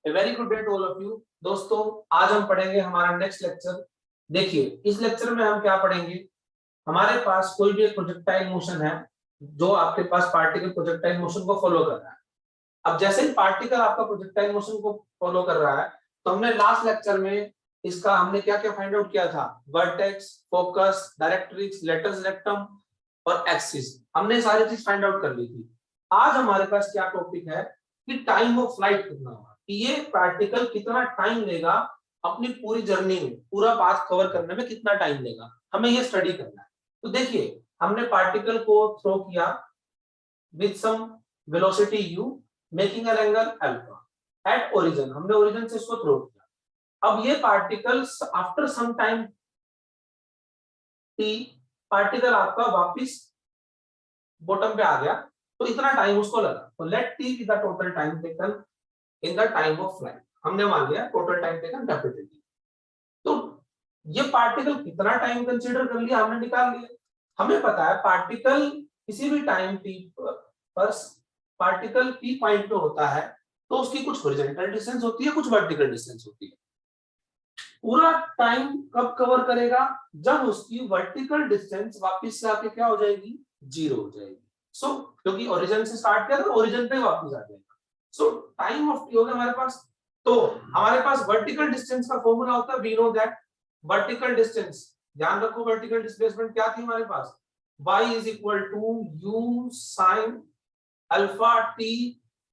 A very good day to all of you. दोस्तों, आज हम पढ़ेंगे हमारा नेक्स्ट लेक्चर। देखिए, इस लेक्चर में हम क्या पढ़ेंगे। हमारे पास कोई भी एक प्रोजेक्टाइल मोशन है जो आपके पास पार्टिकल प्रोजेक्टाइल मोशन को फॉलो कर रहा है। अब जैसे ही पार्टिकल आपका प्रोजेक्टाइल मोशन को फॉलो कर रहा है, तो हमने लास्ट लेक्चर में इसका हमने क्या क्या फाइंड आउट किया था। Vertex, focus, directrix, latus rectum और एक्सिस, हमने सारी चीज फाइंड आउट कर ली थी। आज हमारे पास क्या टॉपिक है कि टाइम ऑफ फ्लाइट कितना होगा, कि ये पार्टिकल कितना टाइम लेगा अपनी पूरी जर्नी में, पूरा पाथ कवर करने में कितना टाइम लेगा, हमें ये स्टडी करना है। तो देखिए, हमने पार्टिकल को थ्रो किया with some velocity u making an angle alpha at origin, हमने ओरिजिन से इसको थ्रो किया। अब ये particles after some time t, particle आपका वापस बॉटम पे आ गया, तो इतना टाइम उसको लगा। तो let t be the total time taken in the time of flight, हमने मान लिया total time taken capital T। तो ये पार्टिकल कितना टाइम कंसीडर कर लिया, हमने निकाल लिया। हमें पता है पार्टिकल किसी भी टाइम t पर पार्टिकल p पॉइंट पे होता है, तो उसकी कुछ हॉरिजॉन्टल डिस्टेंस होती है, कुछ वर्टिकल डिस्टेंस होती है। पूरा टाइम कब कवर करेगा, जब उसकी वर्टिकल डिस्टेंस वापस से आके क्या हो जाएगी, जीरो हो जाएगी। सो क्योंकि ओरिजिन से स्टार्ट किया था, ओरिजिन पे वापस आ जाएगा। सो टाइम ऑफ टी हो गया हमारे पास। तो हमारे पास वर्टिकल डिस्टेंस का फॉर्मूला होता है, we know that vertical distance, ध्यान रखो वर्टिकल डिस्प्लेसमेंट क्या थी हमारे पास, y is equal to u sin alpha t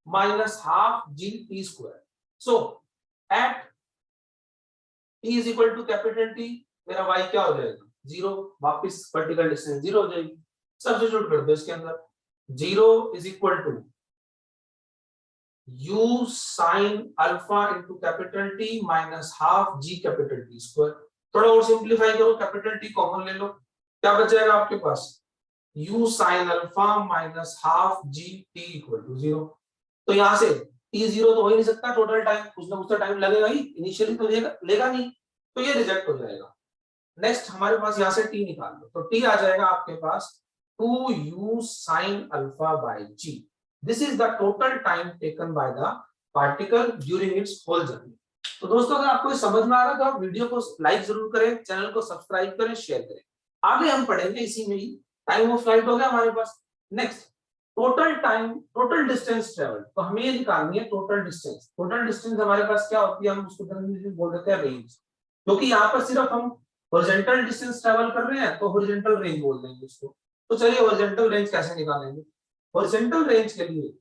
minus half g t square. So at t is equal to capital T, मेरा y क्या हो जाएगा, जीरो, वापस वर्टिकल डिस्टेंस जीरो हो जाएगी। सब्स्टिट्यूट कर दो इसके अंदर, zero is equal to u sin alpha into capital T minus half g capital T square. थोड़ा और सिंप्लीफाई करो, कैपिटल T कॉमन ले लो, क्या बचेगा आपके पास, u sin alpha minus half g t equal to zero. तो यहाँ से t जीरो तो हो ही नहीं सकता, टोटल टाइम कुछ ना कुछ तो टाइम लगेगा ही, इनिशियली तो लेगा नहीं, तो ये रिजेक्ट हो जाएगा। नेक्स्ट हमारे पास यहाँ से t निकाल लो, तो t आ जाएगा आपके पास 2u sin alpha by g। This is the total time taken by the particle during its whole journey। तो दोस्तों, अगर आपको समझ में आ रहा है तो आप वीडियो को लाइक जरूर करें, चैनल को सब्सक्राइब करें, शेयर करें। आगे हम पढ़ेंगे इसी में ही। टाइम ऑफ फ्लाइट हो गया हमारे पास। Next total time, total distance travel, तो हमें ये निकालनी है टोटल डिस्टेंस। टोटल डिस्टेंस हमारे पास क्या होती है, हम उसको बोल देते हैं रेंज, क्योंकि यहाँ पर सिर्फ हम हॉरिजॉन्टल डिस्टेंस ट्रेवल कर रहे हैं तो हॉरिजॉन्टल रेंज बोल देंगे इसको। तो चलिए हॉरिजॉन्टल रेंज कैसे निकालेंगे। हॉरिजॉन्टल रेंज के लिए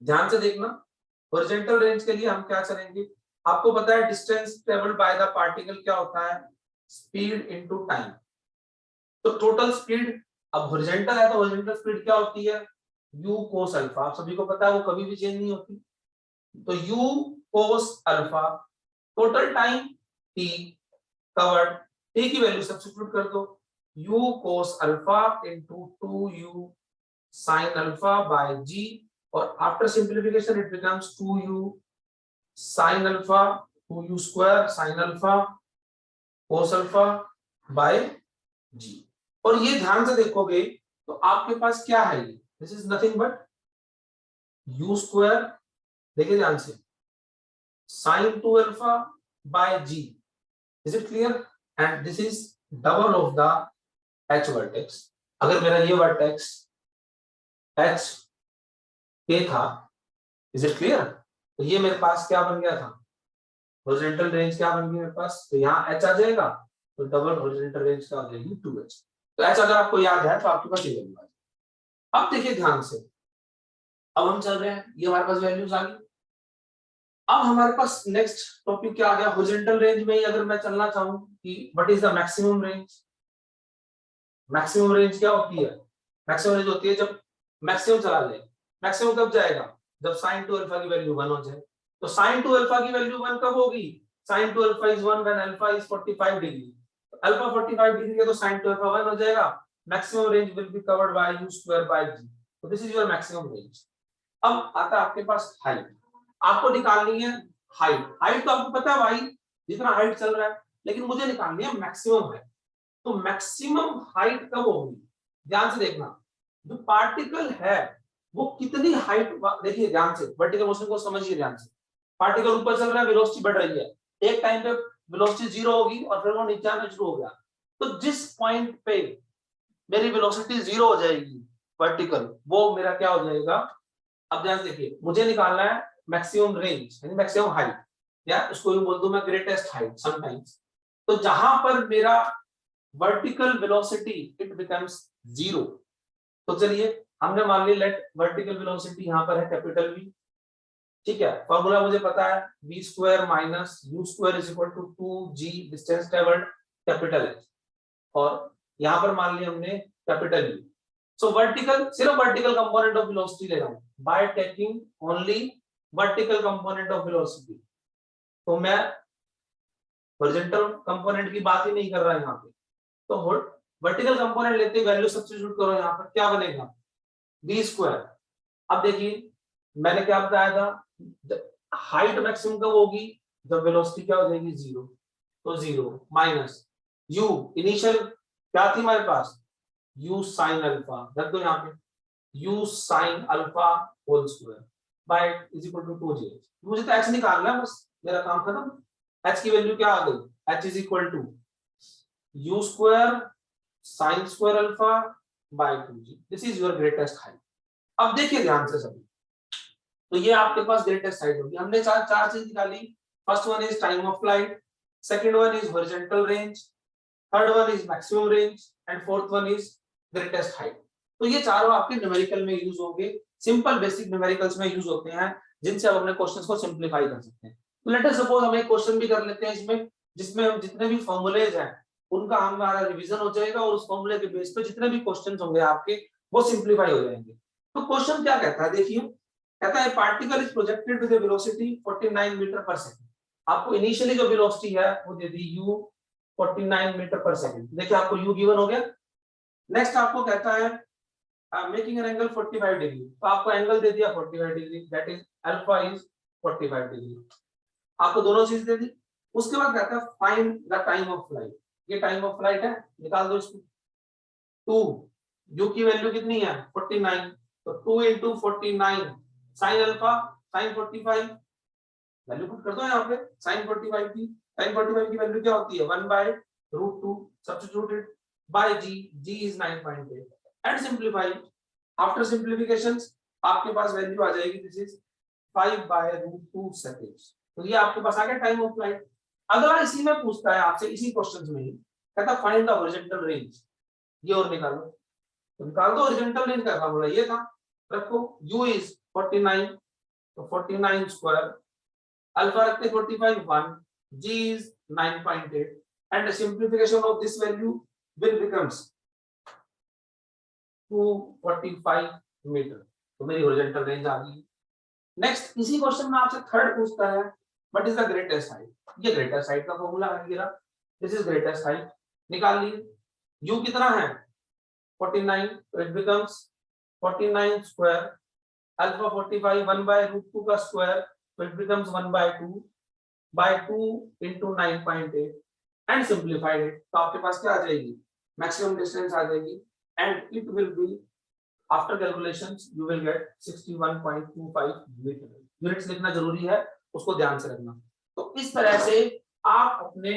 ध्यान से देखना, हॉरिजॉन्टल रेंज के लिए हम क्या करेंगे, आपको पता है distance travelled by the particle क्या होता है, स्पीड इनटू टाइम। तो टोटल स्पीड, अब हॉरिजॉन्टल है तो हॉरिजॉन्टल स्पीड क्या होती है, u cos अल्फा, आप सभी को पता है वो कभी भी चेंज नहीं होती। तो u cos alpha, total time t covered, t की वैल्यू सब्स्टिट्यूट कर दो, u cos alpha into 2u sin alpha by g, और after simplification it becomes 2u sin alpha 2u square sin alpha cos alpha by g। और ये ध्यान से देखोगे तो आपके पास क्या है, ये this is nothing but u square, देखिए ध्यान से, sin 2 alpha by g। Is it clear? And this is double of the h vertex. अगर मेरा ये वर्टेक्स h के था, इज इट क्लियर, तो ये मेरे पास क्या बन गया था, हॉरिजॉन्टल रेंज क्या बन गई मेरे पास, तो यहाँ h आ जाएगा, तो डबल हॉरिजॉन्टल रेंज क्या हो जाएगी 2h। तो h अगर आपको याद है तो आपके पास ये वैल्यू आ जाएगी। अब देखिए ध्यान से, अब हम चल रहे हैं, ये हमारे पास वैल्यूज आ गई। अब हमारे पास नेक्स्ट टॉपिक क्या आ गया, हॉरिजॉन्टल रेंज में ही अगर मैं चलना चाहूँ कि what is the maximum range. Maximum range क्या होती है, मैक्सिमम रेंज होती है जब मैक्सिमम चला ले। मैक्सिमम कब जाएगा, जब sin 2 अल्फा की वैल्यू 1 हो जाए। तो sin 2 अल्फा की वैल्यू 1 कब होगी, sin 2 alpha is 1 when alpha is 45 degree. Alpha 45 degree है तो sin 2 अल्फा 1 हो जाएगा। Maximum range will be covered by u square by g। तो this is your maximum range. अब आता है आपके पास हाइट, आपको निकालनी है हाइट। हाइट तो आपको पता है y जितना हाइट चल रहा है, लेकिन मुझे निकालनी है मैक्सिमम हाइट। तो मैक्सिमम हाइट कब होगी, ध्यान से देखना, जो पार्टिकल है वो कितनी हाइट, देखिए ध्यान से, वर्टिकल मोशन को समझिए ध्यान से। पार्टिकल ऊपर चल रहा है, वेलोसिटी बढ़ रही है, एक टाइम पे वेलोसिटी जीरो होगी और फिर वो नीचे आना शुरू हो गया, तो जिस पॉइंट पे मेरी वेलोसिटी जीरो हो जाएगी वर्टिकल, वो मेरा क्या हो जाएगा। अब ध्यान से देखिए, मुझे निकालना है मैक्सिमम रेंज यानी मैक्सिमम हाइट, या उसको भी बोल दूं मैं ग्रेटेस्ट हाइट समटाइम्स। तो जहां पर मेरा vertical velocity it becomes zero, तो चलिए हमने मान ली लेट वर्टिकल वेलोसिटी यहां पर है कैपिटल वी, ठीक है। फॉर्मूला मुझे पता है v square minus u square is equal to 2g distance travelled capital H, और यहां पर मान लिया हमने कैपिटल U। सो वर्टिकल, सिर्फ वर्टिकल कंपोनेंट ऑफ वेलोसिटी ले रहा हूं by taking only vertical component of velocity, तो मैं हॉरिजॉन्टल कंपोनेंट की बात ही नहीं कर रहा यहाँ पे। तो वर्टिकल कंपोनेंट लेते ही वैल्यू सब्स्टिट्यूट करो, यहाँ पर क्या बनेगा v स्क्वायर। अब देखिए मैंने क्या बताया था, हाइट मैक्सिमम कब होगी जब वेलोसिटी क्या हो जाएगी जीरो, तो जीरो माइनस u इनिशियल क्या थी हमारे पास u साइन अल्फा, रख दो यहाँ पे u sine alpha whole square by is equal to 2j। मुझे तो h निकालना है बस, मेरा काम खत्म। h की वैल्यू क्या आ गई, h is equal to u square sine square alpha by 2j, this is your greatest height. अब देखिए ध्यान से सभी, तो ये आपके पास ग्रेटेस्ट हाइट होगी। हमने चार चीज निकाली, first one is time of flight, second one is horizontal range, third one is maximum range and fourth one is greatest height. तो ये चारों आपके न्यूमेरिकल में यूज होंगे, सिंपल बेसिक न्यूमेरिकल्स में यूज होते हैं, जिनसे आप अपने क्वेश्चंस को सिंपलीफाई कर सकते हैं। तो लेट अस सपोज हम एक क्वेश्चन भी कर लेते हैं इसमें, जिसमें हम जितने भी फॉर्मूलेज हैं उनका हमारा रिवीजन हो जाएगा, और उस फॉर्मूले के बेस पे जितने भी क्वेश्चंस होंगे आपके वो सिंपलीफाई हो जाएंगे। तो क्वेश्चन क्या कहता है देखिए, कहता है particle is projected with a velocity 49 meter per second. आपको इनिशियली जो वेलोसिटी है वो दे दी u 49 मीटर पर सेकंड, देखिए आपको u गिवन हो गया। नेक्स्ट आपको कहता है मेकिंग एन एंगल 45 डिग्री, तो आपको एंगल दे दिया 45 degree, that is alpha is 45 degree, आपको दोनों चीज दे दी। उसके बाद कहता है find the time of flight, ये टाइम ऑफ फ्लाइट है, निकाल दो इसको। 2 u की वैल्यू कितनी है 49, तो 2 into 49 sine alpha sign 45, value put कर दो यहाँ पे साइन 45 की, साइन 45 की वैल्यू क्या होती है 1/√2 substituted by g, g is 9.8 and simplify. After simplifications आपके पास वैल्यू आ जाएगी दिस इज 5/√2 सेकंड्स। तो ये आपके पास आ गया टाइम ऑफ फ्लाइट। अगला इसी में पूछता है आपसे, इसी क्वेश्चंस में ही कहता फाइंड द हॉरिजॉन्टल रेंज, ये और निकालो, तो निकाल दो हॉरिजॉन्टल रेंज का फॉर्मूला ये था, रखो u is 49, तो 49 स्क्वायर, अल्फा रखते 45 1, g is 9.8 and the simplification of this value will becomes 245 metre, तो मेरी हॉरिजॉन्टल रेंज आ गई। नेक्स्ट इसी क्वेश्चन में आपसे थर्ड पूछता है what is the greatest height, ये ग्रेटेस्ट हाइट का फॉर्मूला है मेरा, दिस इज ग्रेटेस्ट हाइट, निकाल लिए। u कितना है 49, तो इट बिकम्स 49 स्क्वायर, अल्फा 45 1/√2 का स्क्वायर, तो it becomes 1/2 into 9.8 and simplified it, तो आपके पास क्या आ जाएगी मैक्सिमम डिस्टेंस आ जाएगी, and it will be after calculations you will get 61.25 meter. Units लिखना जरूरी है, उसको ध्यान से रखना। तो इस तरह से आप अपने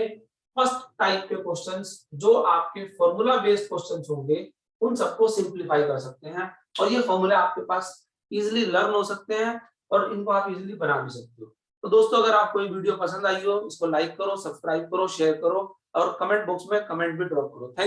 फर्स्ट टाइप के क्वेश्चंस जो आपके फॉर्मूला बेस्ड क्वेश्चंस होंगे उन सबको सिंपलीफाई कर सकते हैं, और ये फॉर्मूले आपके पास इजीली लर्न हो सकते हैं और इनको आप इजीली बना भी सकते हो। तो दोस्तों अगर आपको ये वीडियो पसंद आई हो इसको लाइक करो, सब्सक्राइब करो, शेयर करो और कमेंट बॉक्स में कमेंट भी ड्रॉप करो। थैंक